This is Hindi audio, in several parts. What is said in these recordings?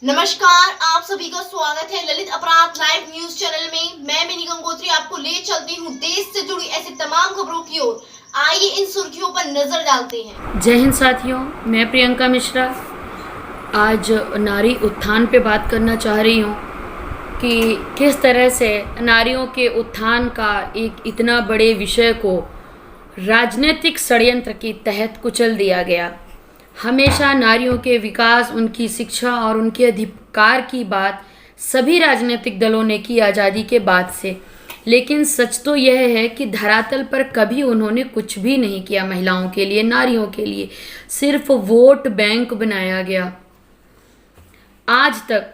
नमस्कार, आप सभी का स्वागत है ललित अपराध लाइव न्यूज चैनल में। मैं मिनी गंगोत्री आपको ले चलती हूँ देश से जुड़ी ऐसी तमाम खबरों की ओर। आइए इन सुर्खियों पर नजर डालते हैं। जय हिंद साथियों, मैं प्रियंका मिश्रा आज नारी उत्थान पे बात करना चाह रही हूँ कि किस तरह से नारियों के उत्थान का एक इतना बड़े विषय को राजनीतिक षड्यंत्र के तहत कुचल दिया गया। हमेशा नारियों के विकास, उनकी शिक्षा और उनके अधिकार की बात सभी राजनीतिक दलों ने की आज़ादी के बाद से, लेकिन सच तो यह है कि धरातल पर कभी उन्होंने कुछ भी नहीं किया महिलाओं के लिए, नारियों के लिए। सिर्फ वोट बैंक बनाया गया। आज तक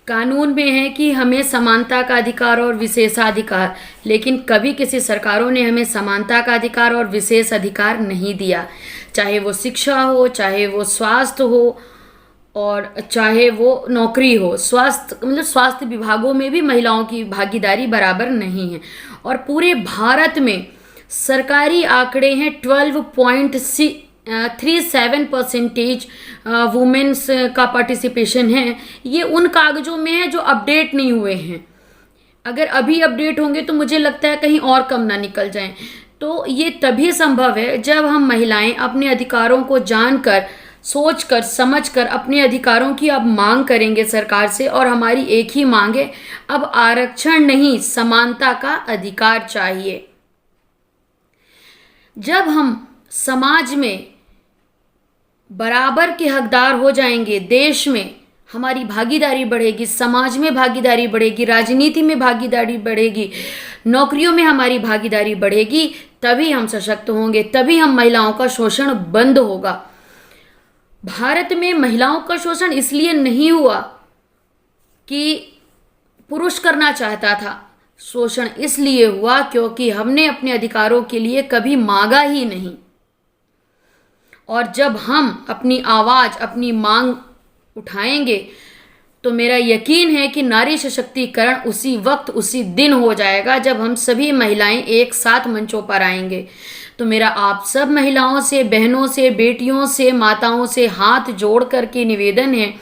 कानून में है कि हमें समानता का अधिकार और विशेषाधिकार, लेकिन कभी किसी सरकारों ने हमें समानता का अधिकार और विशेष अधिकार नहीं दिया। चाहे वो शिक्षा हो, चाहे वो स्वास्थ्य हो और चाहे वो नौकरी हो। स्वास्थ्य विभागों में भी महिलाओं की भागीदारी बराबर नहीं है। और पूरे भारत में सरकारी आंकड़े हैं 12.37% वुमेन्स का पार्टिसिपेशन है। ये उन कागजों में है जो अपडेट नहीं हुए हैं। अगर अभी अपडेट होंगे तो मुझे लगता है कहीं और कम ना निकल जाएं। तो ये तभी संभव है जब हम महिलाएं अपने अधिकारों को जानकर, सोचकर, समझकर अपने अधिकारों की अब मांग करेंगे सरकार से। और हमारी एक ही मांग है, अब आरक्षण नहीं, समानता का अधिकार चाहिए। जब हम समाज में बराबर के हकदार हो जाएंगे, देश में हमारी भागीदारी बढ़ेगी, समाज में भागीदारी बढ़ेगी, राजनीति में भागीदारी बढ़ेगी, नौकरियों में हमारी भागीदारी बढ़ेगी, तभी हम सशक्त होंगे, तभी हम महिलाओं का शोषण बंद होगा। भारत में महिलाओं का शोषण इसलिए नहीं हुआ कि पुरुष करना चाहता था, शोषण इसलिए हुआ क्योंकि हमने अपने अधिकारों के लिए कभी मांगा ही नहीं। और जब हम अपनी आवाज़, अपनी मांग उठाएंगे तो मेरा यकीन है कि नारी सशक्तिकरण उसी वक्त, उसी दिन हो जाएगा जब हम सभी महिलाएं एक साथ मंचों पर आएंगे। तो मेरा आप सब महिलाओं से, बहनों से, बेटियों से, माताओं से हाथ जोड़ करके निवेदन है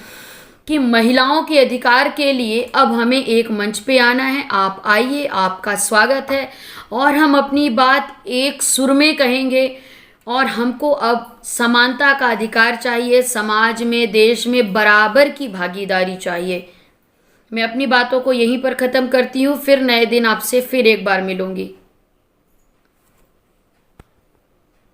कि महिलाओं के अधिकार के लिए अब हमें एक मंच पे आना है। आप आइए, आपका स्वागत है। और हम अपनी बात एक सुर में कहेंगे। और हमको अब समानता का अधिकार चाहिए, समाज में, देश में बराबर की भागीदारी चाहिए। मैं अपनी बातों को यहीं पर ख़त्म करती हूँ। फिर नए दिन आपसे फिर एक बार मिलूँगी।